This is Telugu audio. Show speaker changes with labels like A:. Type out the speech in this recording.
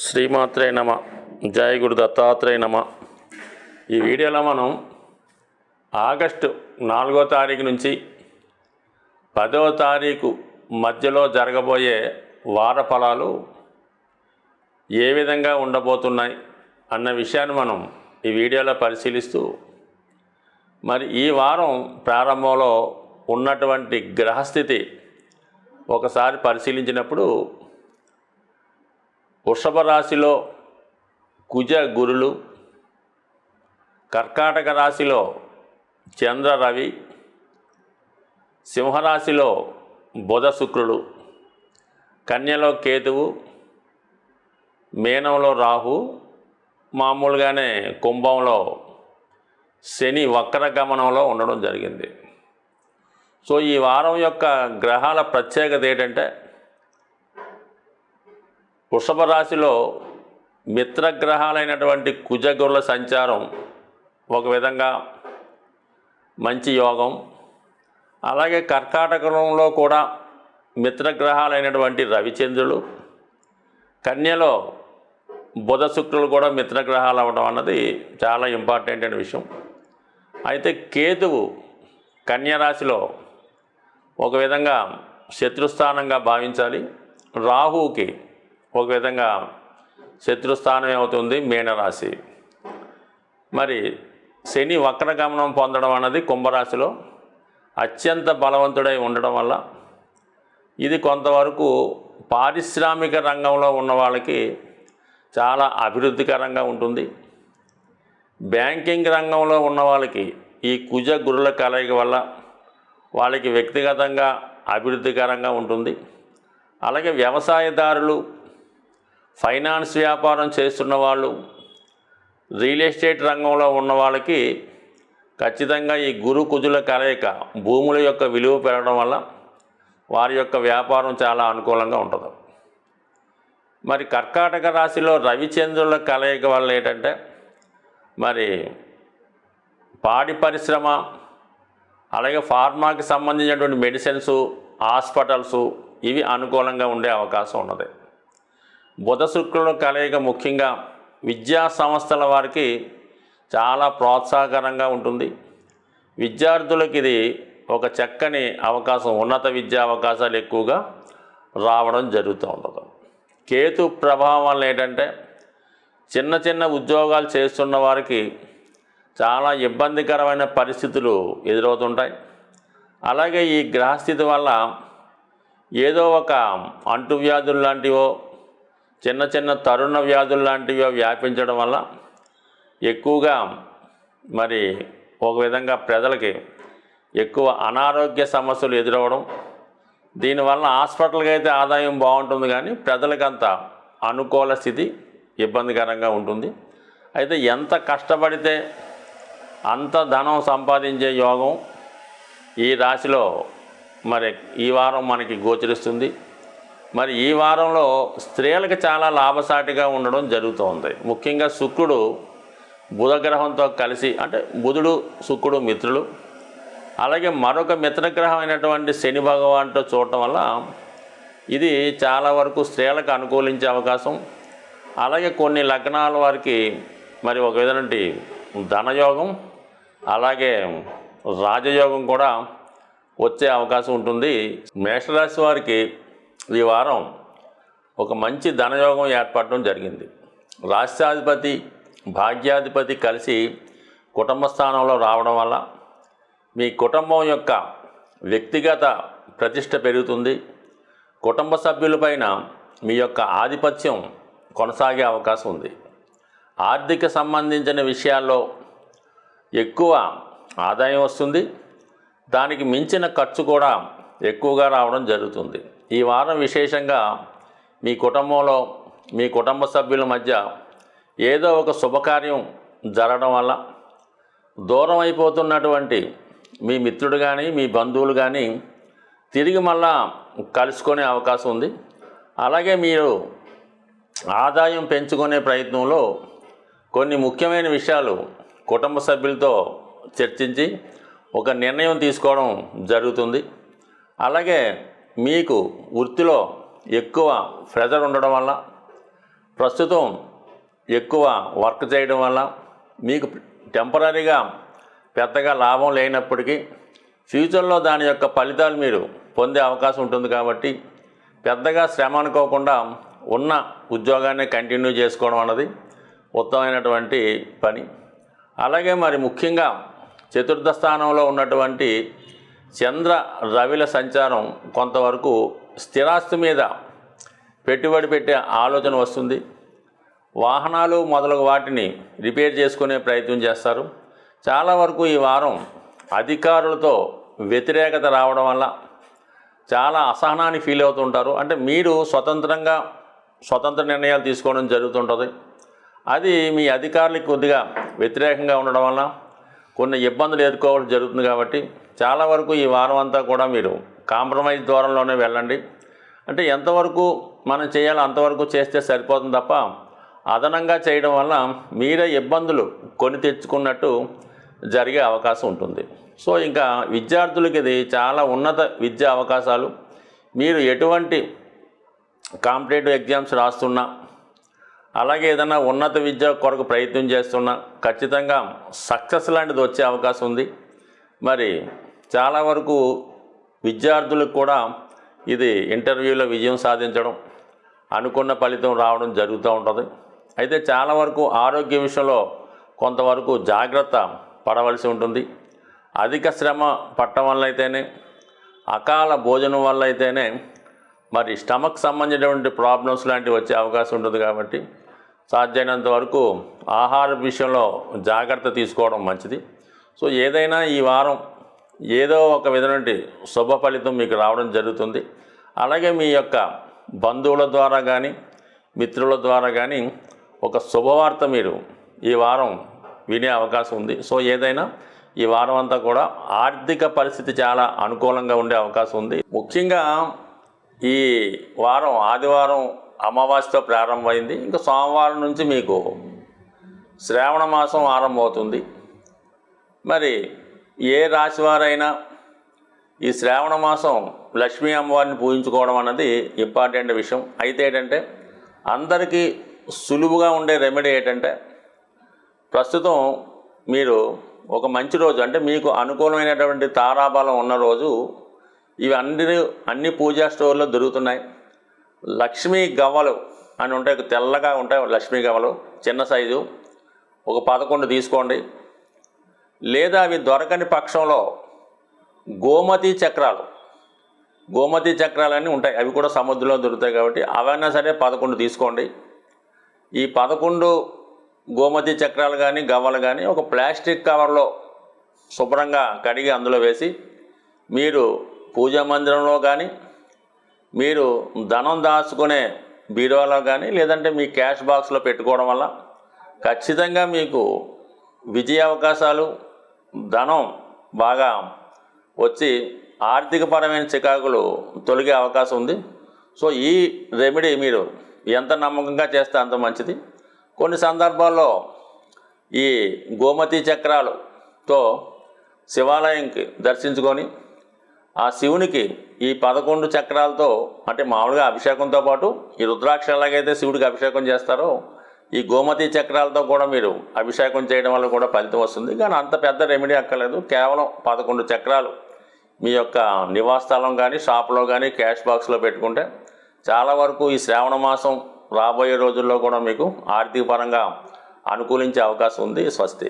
A: శ్రీమాత్రే నమ. జయ గురు దత్తాత్రేయ నమ. ఈ వీడియోలో మనం ఆగస్టు 4వ తారీఖు నుంచి 10వ తారీఖు మధ్యలో జరగబోయే వార ఫలాలు ఏ విధంగా ఉండబోతున్నాయి అన్న విషయాన్ని మనం ఈ వీడియోలో పరిశీలిస్తూ, మరి ఈ వారం ప్రారంభంలో ఉన్నటువంటి గ్రహస్థితి ఒకసారి పరిశీలించినప్పుడు వృషభ రాశిలో కుజ గురులు, కర్కాటక రాశిలో చంద్ర రవి, సింహరాశిలో బుధ శుక్రుడు, కన్యలో కేతువు, మీనంలో రాహు, మామూలుగానే కుంభంలో శని వక్ర గమనంలో ఉండడం జరిగింది. సో ఈ వారం యొక్క గ్రహాల ప్రత్యేకత ఏంటంటే, వృషభ రాశిలో మిత్రగ్రహాలైనటువంటి కుజగురుల సంచారం ఒక విధంగా మంచి యోగం. అలాగే కర్కాటకంలో కూడా మిత్రగ్రహాలైనటువంటి రవిచంద్రులు, కన్యలో బుధ శుక్రులు కూడా మిత్రగ్రహాలు అవ్వడం అన్నది చాలా ఇంపార్టెంట్ అయిన విషయం. అయితే కేతువు కన్యరాశిలో ఒక విధంగా శత్రుస్థానంగా భావించాలి. రాహువుకి ఒక విధంగా శత్రుస్థానం ఏమవుతుంది, మీనరాశి. మరి శని వక్రగమనం పొందడం అన్నది కుంభరాశిలో అత్యంత బలవంతుడై ఉండడం వల్ల ఇది కొంతవరకు పారిశ్రామిక రంగంలో ఉన్న వాళ్ళకి చాలా అభివృద్ధికరంగా ఉంటుంది. బ్యాంకింగ్ రంగంలో ఉన్న వాళ్ళకి ఈ కుజ గురుల కలయిక వల్ల వాళ్ళకి వ్యక్తిగతంగా అభివృద్ధికరంగా ఉంటుంది. అలాగే వ్యవసాయదారులు, ఫైనాన్స్ వ్యాపారం చేస్తున్న వాళ్ళు, రియల్ ఎస్టేట్ రంగంలో ఉన్న వాళ్ళకి ఖచ్చితంగా ఈ గురు కుజుల కలయిక భూముల యొక్క విలువ పెరగడం వల్ల వారి యొక్క వ్యాపారం చాలా అనుకూలంగా ఉంటుంది. మరి కర్కాటక రాశిలో రవిచంద్రుల కలయిక వల్ల ఏంటంటే, మరి పాడి పరిశ్రమ, అలాగే ఫార్మాకి సంబంధించినటువంటి మెడిసిన్స్, హాస్పిటల్స్ ఇవి అనుకూలంగా ఉండే అవకాశం ఉన్నది. బుధ శుక్రుల కలయిక ముఖ్యంగా విద్యా సంస్థల వారికి చాలా ప్రోత్సాహకరంగా ఉంటుంది. విద్యార్థులకు ఇది ఒక చక్కని అవకాశం, ఉన్నత విద్యా అవకాశాలు ఎక్కువగా రావడం జరుగుతూ ఉంటుంది. కేతు ప్రభావం వల్ల ఏంటంటే, చిన్న చిన్న ఉద్యోగాలు చేస్తున్న వారికి చాలా ఇబ్బందికరమైన పరిస్థితులు ఎదురవుతుంటాయి. అలాగే ఈ గ్రహస్థితి వల్ల ఏదో ఒక అంటువ్యాధులు లాంటివో, చిన్న చిన్న తరుణ వ్యాధులు లాంటివి వ్యాపించడం వల్ల ఎక్కువగా మరి ఒక విధంగా ప్రజలకి ఎక్కువ అనారోగ్య సమస్యలు ఎదురవ్వడం. దీనివల్ల హాస్పిటల్కి అయితే ఆదాయం బాగుంటుంది, కానీ ప్రజలకంత అనుకూల స్థితి ఇబ్బందికరంగా ఉంటుంది. అయితే ఎంత కష్టపడితే అంత ధనం సంపాదించే యోగం ఈ రాశిలో మరి ఈ వారం మనకి గోచరిస్తుంది. మరి ఈ వారంలో స్త్రీలకు చాలా లాభసాటిగా ఉండడం జరుగుతుంది. ముఖ్యంగా శుక్రుడు బుధగ్రహంతో కలిసి, అంటే బుధుడు శుక్రుడు మిత్రులు, అలాగే మరొక మిత్రగ్రహం అయినటువంటి శని భగవాన్తో చూడటం వల్ల ఇది చాలా వరకు స్త్రీలకు అనుకూలించే అవకాశం. అలాగే కొన్ని లగ్నాల వారికి మరి ఒక విధంగా ధనయోగం, అలాగే రాజయోగం కూడా వచ్చే అవకాశం ఉంటుంది. మేషరాశి వారికి ఈ వారం ఒక మంచి ధనయోగం ఏర్పడడం జరిగింది. రాష్ట్రాధిపతి, భాగ్యాధిపతి కలిసి కుటుంబ స్థానంలో రావడం వల్ల మీ కుటుంబం యొక్క వ్యక్తిగత ప్రతిష్ట పెరుగుతుంది. కుటుంబ సభ్యులపైన మీ యొక్క ఆధిపత్యం కొనసాగే అవకాశం ఉంది. ఆర్థిక సంబంధించిన విషయాల్లో ఎక్కువ ఆదాయం వస్తుంది. దానికి మించిన ఖర్చు కూడా ఎక్కువగా రావడం జరుగుతుంది. ఈ వారం విశేషంగా మీ కుటుంబంలో, మీ కుటుంబ సభ్యుల మధ్య ఏదో ఒక శుభకార్యం జరగడం వల్ల దూరం అయిపోతున్నటువంటి మీ మిత్రుడు కానీ, మీ బంధువులు కానీ తిరిగి మళ్ళా కలుసుకునే అవకాశం ఉంది. అలాగే మీరు ఆదాయం పెంచుకునే ప్రయత్నంలో కొన్ని ముఖ్యమైన విషయాలు కుటుంబ సభ్యులతో చర్చించి ఒక నిర్ణయం తీసుకోవడం జరుగుతుంది. అలాగే మీకు వృత్తిలో ఎక్కువ ప్రెజర్ ఉండడం వల్ల ప్రస్తుతం ఎక్కువ వర్క్ చేయడం వల్ల మీకు టెంపరీగా పెద్దగా లాభం లేనప్పటికీ ఫ్యూచర్లో దాని యొక్క ఫలితాలు మీరు పొందే అవకాశం ఉంటుంది. కాబట్టి పెద్దగా శ్రమ అనుకోకుండా ఉన్న ఉద్యోగాన్ని కంటిన్యూ చేసుకోవడం అన్నది ఉత్తమమైనటువంటి పని. అలాగే మరి ముఖ్యంగా చతుర్థ స్థానంలో ఉన్నటువంటి చంద్ర రవిల సంచారం కొంతవరకు స్థిరాస్తి మీద పెట్టుబడి పెట్టే ఆలోచన వస్తుంది. వాహనాలు మొదలగు వాటిని రిపేర్ చేసుకునే ప్రయత్నం చేస్తారు. చాలా వరకు ఈ వారం అధికారులతో వ్యతిరేకత రావడం వల్ల చాలా అసహనాన్ని ఫీల్ అవుతుంటారు. అంటే మీరు స్వతంత్ర నిర్ణయాలు తీసుకోవడం జరుగుతుంటుంది. అది మీ అధికారులకు కొద్దిగా వ్యతిరేకంగా ఉండడం వల్ల కొన్ని ఇబ్బందులు ఎదుర్కోవాల్సి జరుగుతుంది. కాబట్టి చాలా వరకు ఈ వారం అంతా కూడా మీరు కాంప్రమైజ్ దూరంలోనే వెళ్ళండి. అంటే ఎంతవరకు మనం చేయాలో అంతవరకు చేస్తే సరిపోతుంది తప్ప అదనంగా చేయడం వల్ల మీరే ఇబ్బందులు కొని తెచ్చుకున్నట్టు జరిగే అవకాశం ఉంటుంది. సో ఇంకా విద్యార్థులకి ఇది చాలా ఉన్నత విద్యా అవకాశాలు. మీరు ఎటువంటి కాంపిటేటివ్ ఎగ్జామ్స్ రాస్తున్నా, అలాగే ఏదైనా ఉన్నత విద్య కొరకు ప్రయత్నం చేస్తున్నా ఖచ్చితంగా సక్సెస్ లాంటిది వచ్చే అవకాశం ఉంది. మరి చాలా వరకు విద్యార్థులకు కూడా ఇది ఇంటర్వ్యూలో విజయం సాధించడం, అనుకున్న ఫలితం రావడం జరుగుతూ ఉంటుంది. అయితే చాలా వరకు ఆరోగ్య విషయంలో కొంతవరకు జాగ్రత్త పడవలసి ఉంటుంది. అధిక శ్రమ పట్టడం వల్ల అయితేనే, అకాల భోజనం వల్ల అయితేనే మరి స్టమక్ సంబంధించినటువంటి ప్రాబ్లమ్స్ లాంటివి వచ్చే అవకాశం ఉంటుంది. కాబట్టి సాధ్యమైనంత వరకు ఆహార విషయంలో జాగ్రత్త తీసుకోవడం మంచిది. సో ఏదైనా ఈ వారం ఏదో ఒక విధమైన శుభ ఫలితం మీకు రావడం జరుగుతుంది. అలాగే మీ యొక్క బంధువుల ద్వారా కానీ మిత్రుల ద్వారా కానీ ఒక శుభవార్త మీరు ఈ వారం వినే అవకాశం ఉంది. సో ఏదైనా ఈ వారం అంతా కూడా ఆర్థిక పరిస్థితి చాలా అనుకూలంగా ఉండే అవకాశం ఉంది. ముఖ్యంగా ఈ వారం ఆదివారం అమావాస్యతో ప్రారంభమైంది. ఇంకా సోమవారం నుంచి మీకు శ్రావణ మాసం ఆరంభమవుతుంది. మరి ఏ రాశి వారైనా ఈ శ్రావణ మాసం లక్ష్మీ అమ్మవారిని పూజించుకోవడం అన్నది ఇంపార్టెంట్ విషయం. అయితే ఏంటంటే అందరికీ సులువుగా ఉండే రెమెడీ ఏంటంటే ప్రస్తుతం మీరు ఒక మంచి రోజు అంటే మీకు అనుకూలమైనటువంటి తారాబలం ఉన్న రోజు ఇవి అన్ని పూజా స్టోర్లో దొరుకుతున్నాయి. లక్ష్మీ గవ్వలు అని ఉంటాయి, తెల్లగా ఉంటాయి లక్ష్మీ గవ్వలు, చిన్న సైజు ఒక 11 తీసుకోండి. లేదా అవి దొరకని పక్షంలో గోమతి చక్రాలన్నీ ఉంటాయి, అవి కూడా సముద్రంలో దొరుకుతాయి. కాబట్టి అవైనా సరే 11 తీసుకోండి. ఈ 11 గోమతి చక్రాలు కానీ గవ్వలు కానీ ఒక ప్లాస్టిక్ కవర్లో శుభ్రంగా కడిగి అందులో వేసి మీరు పూజా మందిరంలో కానీ, మీరు ధనం దాచుకునే బీరువాలో కానీ, లేదంటే మీ క్యాష్ బాక్స్లో పెట్టుకోవడం వల్ల ఖచ్చితంగా మీకు విజయ అవకాశాలు, ధనం బాగా వచ్చి ఆర్థికపరమైన చికాకులు తొలగే అవకాశం ఉంది. సో ఈ రెమెడీ మీరు ఎంత నమ్మకంగా చేస్తే అంత మంచిది. కొన్ని సందర్భాల్లో ఈ గోమతి చక్రాలతో శివాలయంకి దర్శించుకొని ఆ శివునికి ఈ 11 చక్రాలతో అంటే మామూలుగా అభిషేకంతో పాటు ఈ రుద్రాక్ష ఎలాగైతే శివుడికి అభిషేకం చేస్తారో ఈ గోమతి చక్రాలతో కూడా మీరు అభిషేకం చేయడం వల్ల కూడా ఫలితం వస్తుంది. కానీ అంత పెద్ద రెమెడీ అక్కర్లేదు. కేవలం 11 చక్రాలు మీ యొక్క నివాస స్థలం కానీ షాప్లో కానీ క్యాష్ బాక్స్లో పెట్టుకుంటే చాలా వరకు ఈ శ్రావణ మాసం రాబోయే రోజుల్లో కూడా మీకు ఆర్థిక పరంగా అనుకూలించే అవకాశం ఉంది. స్వస్తి.